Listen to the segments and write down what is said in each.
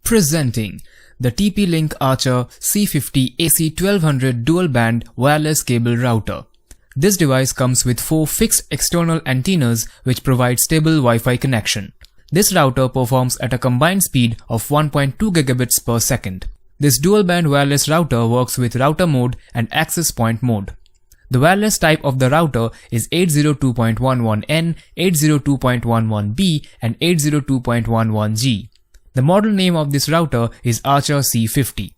Presenting the TP-Link Archer C50 AC1200 dual-band wireless cable router. This device comes with 4 fixed external antennas which provide stable Wi-Fi connection. This router performs at a combined speed of 1.2 gigabits per second. This dual-band wireless router works with router mode and access point mode. The wireless type of the router is 802.11n, 802.11b and 802.11g. The model name of this router is Archer C50.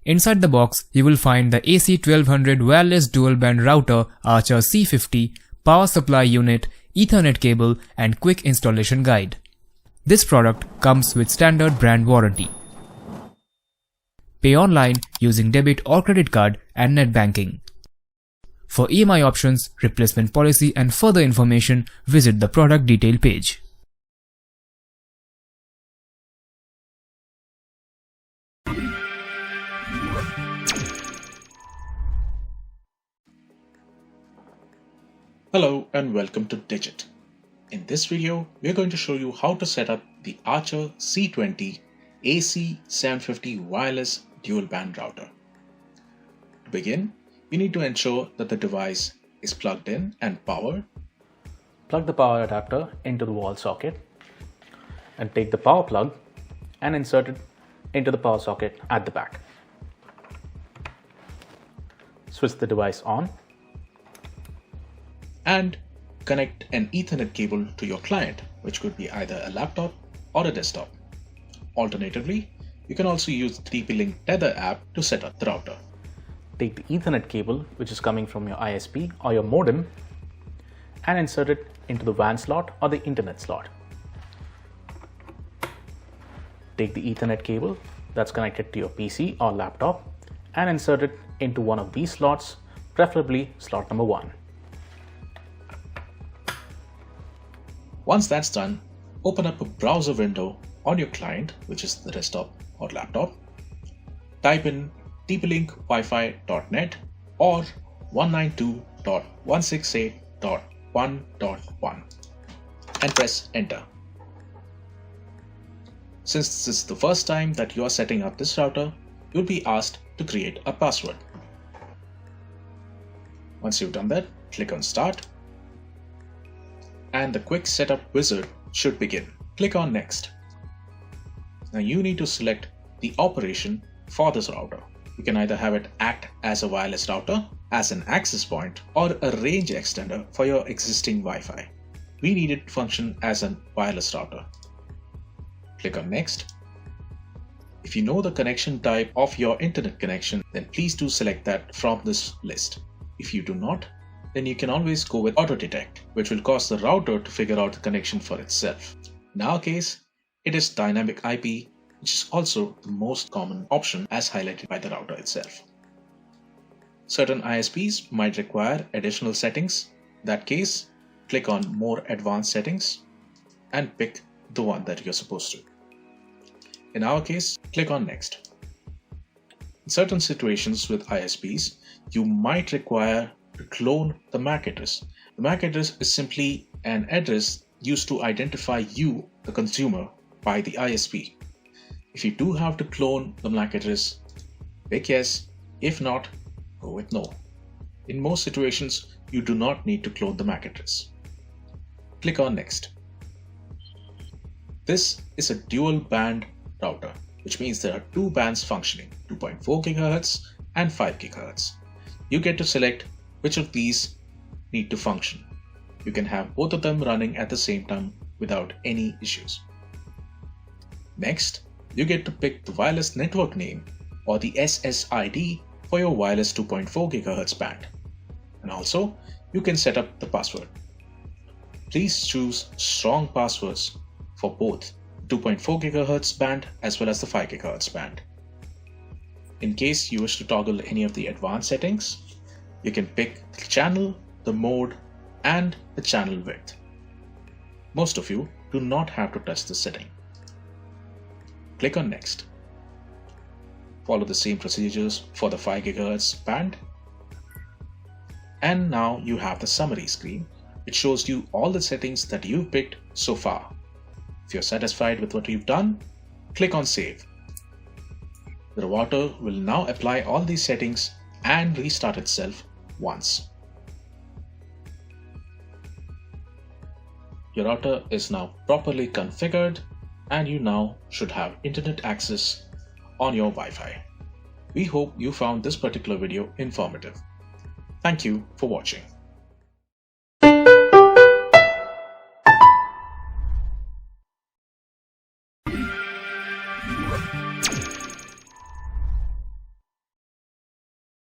Inside the box, you will find the AC1200 wireless dual-band router Archer C50, power supply unit, Ethernet cable and quick installation guide. This product comes with standard brand warranty. Pay online using debit or credit card and net banking. For EMI options, replacement policy and further information, visit the product detail page. Hello and welcome to Digit. In this video, we are going to show you how to set up the Archer C20 AC750 wireless dual band router. To begin, we need to ensure that the device is plugged in and powered. Plug the power adapter into the wall socket and take the power plug and insert it into the power socket at the back. Switch the device on and connect an Ethernet cable to your client, which could be either a laptop or a desktop. Alternatively, you can also use the TP-Link Tether app to set up the router. Take the Ethernet cable, which is coming from your ISP or your modem, and insert it into the WAN slot or the internet slot. Take the Ethernet cable that's connected to your PC or laptop and insert it into one of these slots, preferably slot number 1. Once that's done, open up a browser window on your client, which is the desktop or laptop. Type in tplinkwifi.net or 192.168.1.1 and press enter. Since this is the first time that you are setting up this router, you'll be asked to create a password. Once you've done that, click on Start and the quick setup wizard should begin. Click on Next. Now you need to select the operation for this router. You can either have it act as a wireless router, as an access point, or a range extender for your existing Wi-Fi. We need it to function as a wireless router. Click on Next. If you know the connection type of your internet connection, then please do select that from this list. If you do not, then you can always go with auto detect, which will cause the router to figure out the connection for itself. In our case, it is dynamic IP, which is also the most common option as highlighted by the router itself. Certain ISPs might require additional settings. In that case, click on More Advanced Settings and pick the one that you're supposed to. In our case, click on Next. In certain situations with ISPs, you might require to clone the MAC address. The MAC address is simply an address used to identify you, the consumer, by the ISP. If you do have to clone the MAC address, pick yes. If not, go with no. In most situations, you do not need to clone the MAC address. Click on Next. This is a dual band router, which means there are 2 bands functioning, 2.4 GHz and 5 GHz. You get to select which of these need to function. You can have both of them running at the same time without any issues. Next, you get to pick the wireless network name or the SSID for your wireless 2.4 GHz band. And also, you can set up the password. Please choose strong passwords for both 2.4 GHz band as well as the 5 GHz band. In case you wish to toggle any of the advanced settings, you can pick the channel, the mode, and the channel width. Most of you do not have to touch this setting. Click on Next. Follow the same procedures for the 5 GHz band. And now you have the summary screen, which shows you all the settings that you've picked so far. If you're satisfied with what you've done, click on Save. The router will now apply all these settings and restart itself once. Your router is now properly configured and you now should have internet access on your Wi-Fi. We hope you found this particular video informative. Thank you for watching.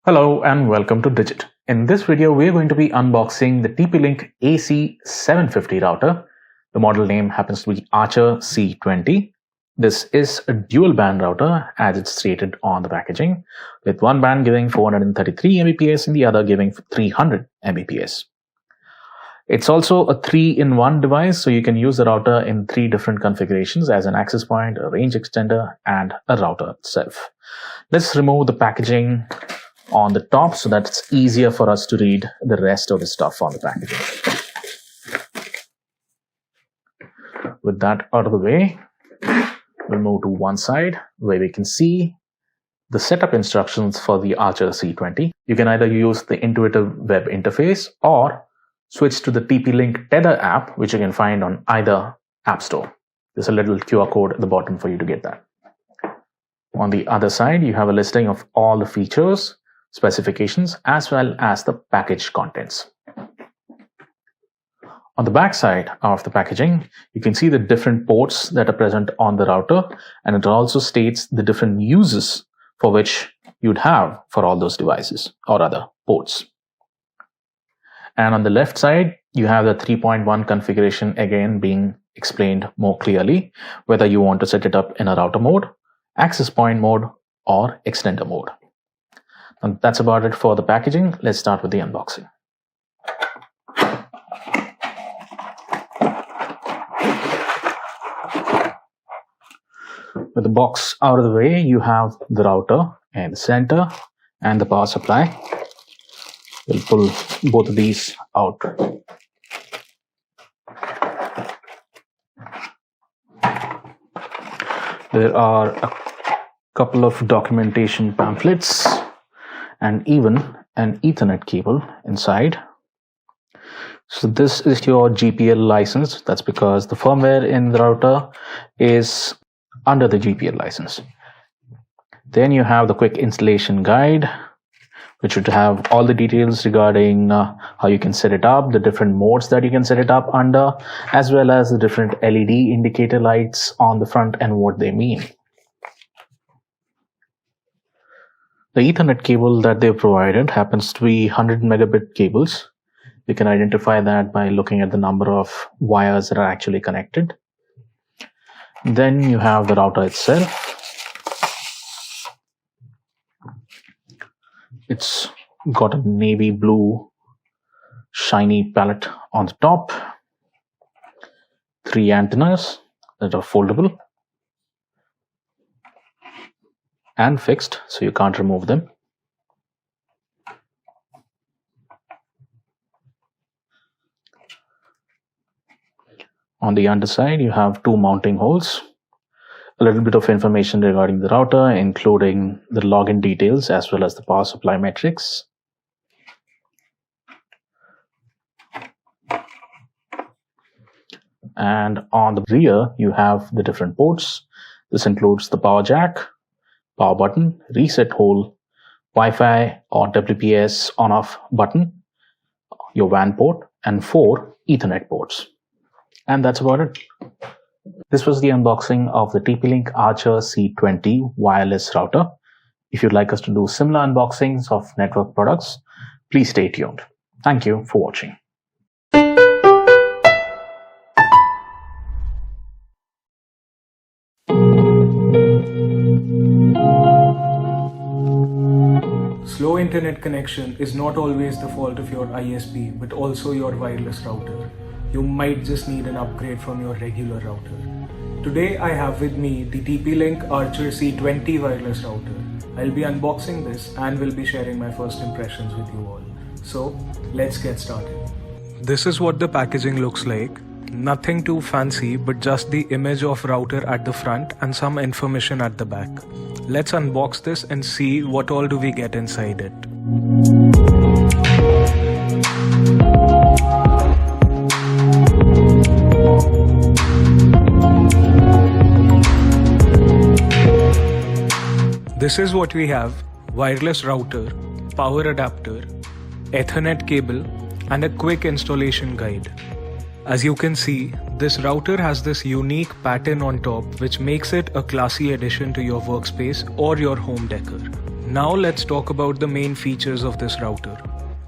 Hello and welcome to Digit. In this video, we're going to be unboxing the TP-Link AC750 router. The model name happens to be Archer C20. This is a dual band router as it's stated on the packaging, with one band giving 433 Mbps and the other giving 300 Mbps. It's also a 3-in-1 device, so you can use the router in 3 different configurations as an access point, a range extender, and a router itself. Let's remove the packaging on the top so that it's easier for us to read the rest of the stuff on the packaging. With that out of the way, we'll move to one side where we can see the setup instructions for the Archer C20. You can either use the intuitive web interface or switch to the TP-Link Tether app, which you can find on either app store. There's a little QR code at the bottom for you to get that. On the other side, you have a listing of all the features, specifications, as well as the package contents. On the back side of the packaging, you can see the different ports that are present on the router, and it also states the different uses for which you'd have for all those devices or other ports. And on the left side, you have the 3.1 configuration again being explained more clearly, whether you want to set it up in a router mode, access point mode, or extender mode. And that's about it for the packaging. Let's start with the unboxing. With the box out of the way, you have the router in the center and the power supply. We'll pull both of these out. There are a couple of documentation pamphlets and even an Ethernet cable inside. So this is your GPL license. That's because the firmware in the router is under the GPL license. Then you have the quick installation guide, which would have all the details regarding how you can set it up, the different modes that you can set it up under, as well as the different LED indicator lights on the front and what they mean. The Ethernet cable that they've provided happens to be 100 megabit cables. You can identify that by looking at the number of wires that are actually connected. Then you have the router itself. It's got a navy blue shiny palette on the top. 3 antennas that are foldable and fixed, so you can't remove them. On the underside, you have 2 mounting holes, a little bit of information regarding the router, including the login details as well as the power supply metrics. And on the rear, you have the different ports. This includes the power jack, power button, reset hole, Wi-Fi or WPS on-off button, your WAN port, and 4 Ethernet ports. And that's about it. This was the unboxing of the TP-Link Archer C20 wireless router. If you'd like us to do similar unboxings of network products, please stay tuned. Thank you for watching. Slow internet connection is not always the fault of your ISP, but also your wireless router. You might just need an upgrade from your regular router. Today I have with me the TP-Link Archer C20 wireless router. I'll be unboxing this and will be sharing my first impressions with you all. So let's get started. This is what the packaging looks like. Nothing too fancy, but just the image of router at the front and some information at the back. Let's unbox this and see what all do we get inside it. This is what we have: wireless router, power adapter, Ethernet cable, and a quick installation guide. As you can see, this router has this unique pattern on top which makes it a classy addition to your workspace or your home decor. Now let's talk about the main features of this router.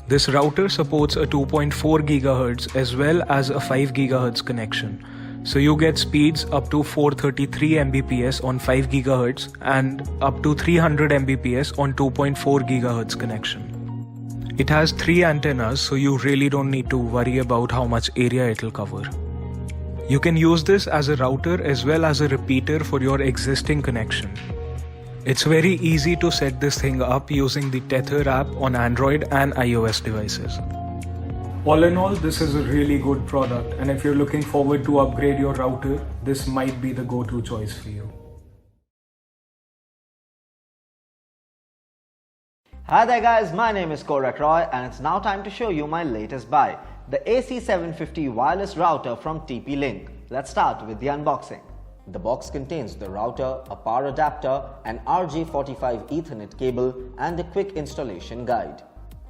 This router supports a 2.4 GHz as well as a 5 GHz connection. So you get speeds up to 433 Mbps on 5 GHz and up to 300 Mbps on 2.4 GHz connection. It has 3 antennas, so you really don't need to worry about how much area it'll cover. You can use this as a router as well as a repeater for your existing connection. It's very easy to set this thing up using the Tether app on Android and iOS devices. All in all, this is a really good product, and if you're looking forward to upgrade your router, this might be the go-to choice for you. Hi there guys, my name is Korak Roy and it's now time to show you my latest buy, the AC750 wireless router from TP-Link. Let's start with the unboxing. The box contains the router, a power adapter, an RJ45 Ethernet cable and a quick installation guide.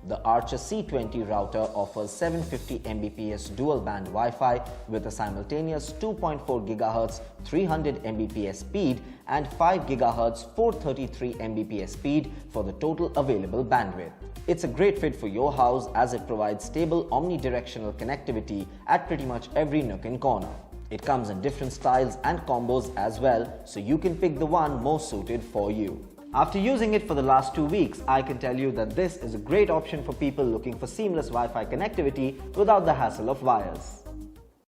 The Archer C20 router offers 750 Mbps dual-band Wi-Fi with a simultaneous 2.4 GHz 300 Mbps speed and 5 GHz 433 Mbps speed for the total available bandwidth. It's a great fit for your house as it provides stable omnidirectional connectivity at pretty much every nook and corner. It comes in different styles and combos as well, so you can pick the one most suited for you. After using it for the last 2 weeks, I can tell you that this is a great option for people looking for seamless Wi-Fi connectivity without the hassle of wires.